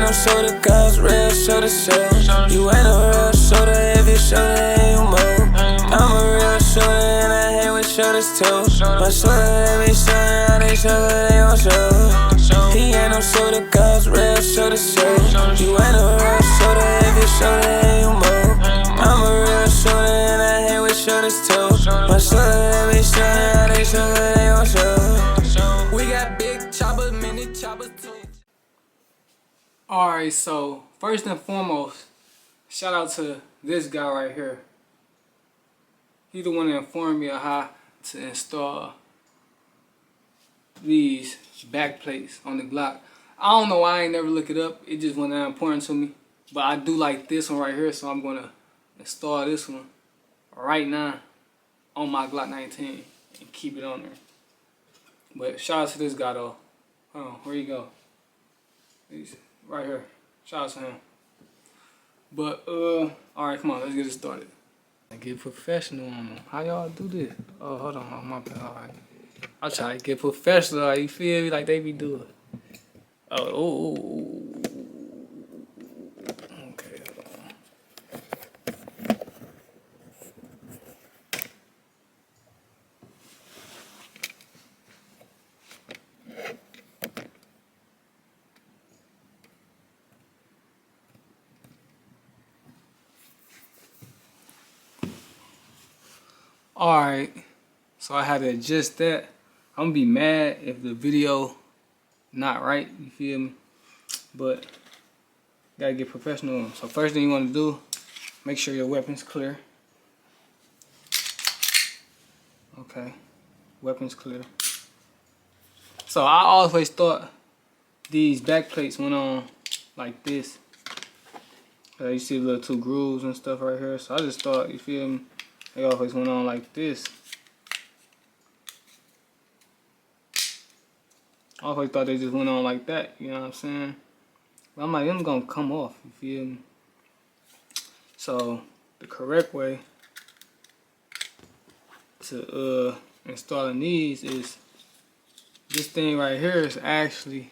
no soda, cause real soda show. You ain't a real soda if you soda and you move. I'm a real soda and I hang with shoulders too. My soda, they be showing how they show what they gon' show. He ain't no soda, cause real soda show. You ain't a real soda if you soda and you move. I'm a real soda and I hang with shoulders too. My soda, they be showing how they show what they gon' show. We got big choppers, mini choppers too. Alright, so first and foremost, shout out to this guy right here. He the one that informed me of how to install these back plates on the Glock. I don't know why I ain't never look it up. It just wasn't that important to me. But I do like this one right here, so I'm gonna install this one right now on my Glock 19 and keep it on there. But shout out to this guy though. Hold on, where you go? He's right here. Shout out to him. But alright, come on, let's get it started. Get professional on them. How y'all do this? Oh, hold on, my bad. Alright. I'll try to get professional, you feel me? Like they be doing. Oh. Okay, hold on. Alright, so I had to adjust that. I'm gonna be mad if the video not right, you feel me? But gotta get professional on them. So first thing you wanna do, make sure your weapon's clear. Okay, weapon's clear. So I always thought these back plates went on like this. You see the little two grooves and stuff right here. So I just thought, you feel me? They always went on like this. I always thought they just went on like that, you know what I'm saying? But I'm like, them gonna come off, you feel me? So the correct way to installing these is this thing right here is actually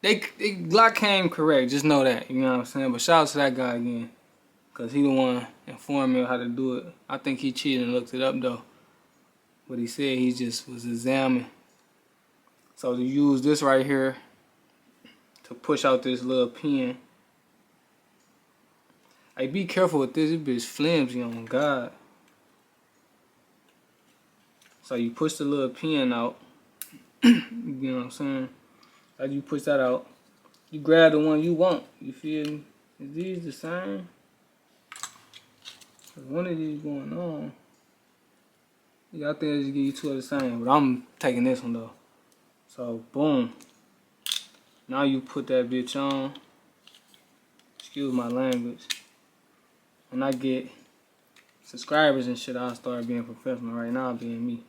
they Glock came correct, just know that, you know what I'm saying? But shout out to that guy again, cause he the one informed me how to do it. I think he cheated and looked it up though. But he said he just was examining. So to use this right here to push out this little pin. Hey, be careful with this. This bitch flimsy on God. So you push the little pin out. You know what I'm saying? As you push that out, you grab the one you want. You feel me? Is these the same? Cause one of these going on. Yeah, I think I just give you two of the same. But I'm taking this one though. So boom. Now you put that bitch on. Excuse my language. When I get subscribers and shit, I'll start being professional. Right now, I'm being me.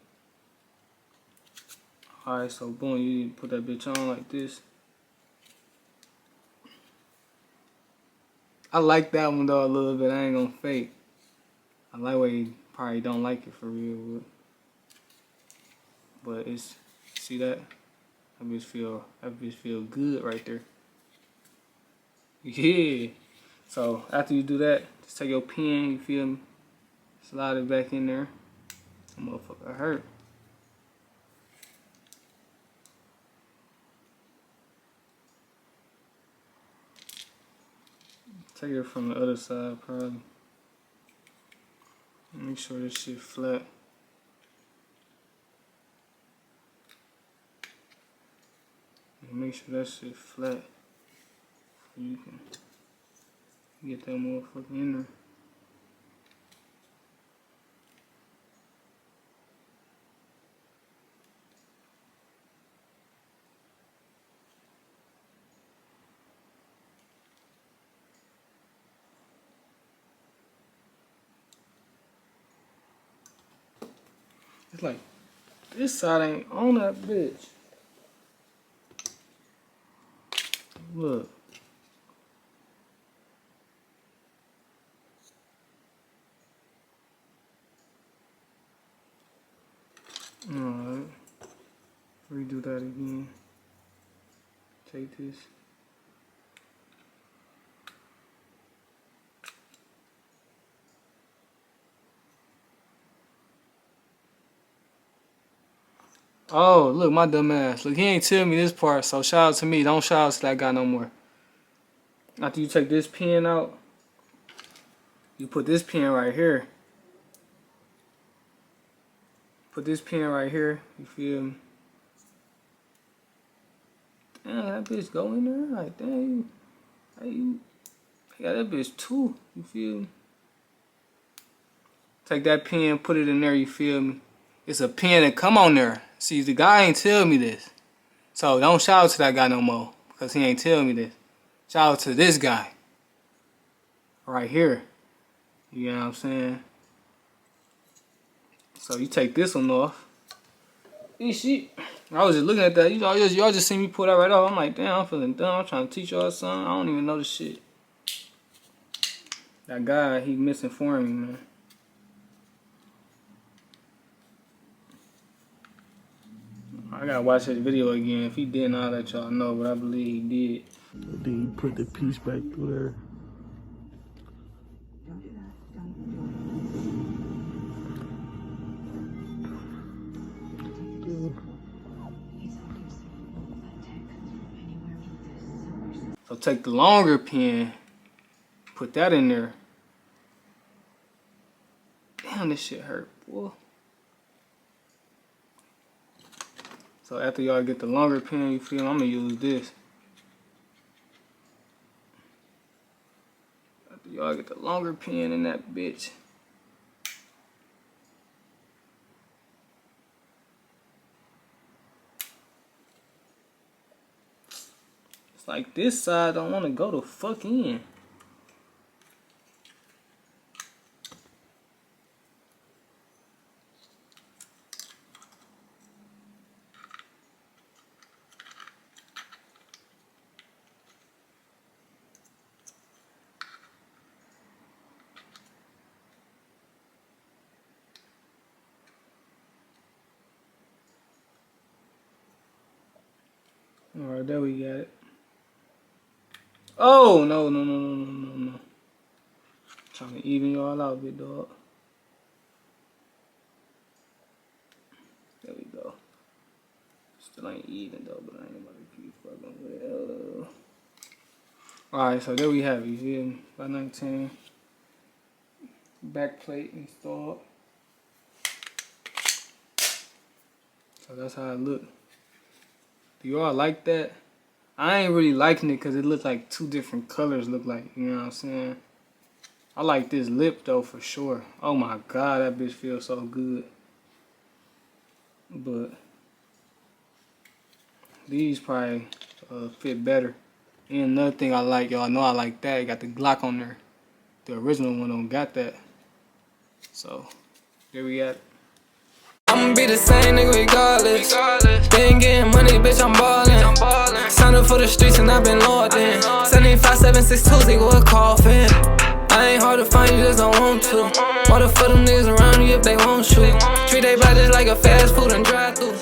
Alright, so boom, you put that bitch on like this. I like that one though a little bit. I ain't gonna fake. I like where you probably don't like it for real. But it's, see that? That bitch feel good right there. Yeah. So after you do that, just take your pen, you feel me? Slide it back in there. That motherfucker hurt. Take it from the other side probably. Make sure this shit flat. Make sure that shit flat so you can get that motherfucker in there. It's like this side ain't on that bitch. Look. Alright. Redo that again. Take this. Oh, look, my dumb ass. Look, he ain't tell me this part, so shout out to me. Don't shout out to that guy no more. After you take this pin out, you put this pin right here. Put this pin right here. You feel me? Damn, that bitch go in there. Like, damn, you got that bitch too. You feel me? Take that pin, put it in there. You feel me? It's a pin that come on there. See, the guy ain't tell me this, so don't shout out to that guy no more because he ain't tell me this. Shout out to this guy right here. You know what I'm saying? So you take this one off. Shit. I was just looking at that. Y'all just see me pull that right off. I'm like, damn, I'm feeling dumb. I'm trying to teach y'all something. I don't even know the shit. That guy, he misinformed me, man. I gotta watch that video again. If he didn't, I'll let y'all know, but I believe he did. Then you put the piece back through there. So take the longer pin, put that in there. Damn, this shit hurt, boy. So after y'all get the longer pin, you feel me? I'm gonna use this. After y'all get the longer pin in that bitch. It's like this side don't wanna go the fuck in. Alright, there we got it. Oh, no. Trying to even y'all out, big dog. There we go. Still ain't even though, but I ain't about to keep fucking with it. Alright, so there we have it, you feel me? By 19. Back plate installed. So that's how it look. Do y'all like that? I ain't really liking it because it looks like two different colors look like, you know what I'm saying? I like this lip though for sure. Oh my god, that bitch feels so good. But these probably fit better. And another thing I like, y'all know I like that. It got the Glock on there. The original one don't got that. So there we got it. I'ma be the same nigga regardless. Been getting money, bitch, I'm ballin'. Signed up for the streets and I've been logged in. 75762, they go a coffin. I ain't hard to find, you just don't want to. Water for them niggas around you if they want you. Treat they bodies like a fast food and drive through.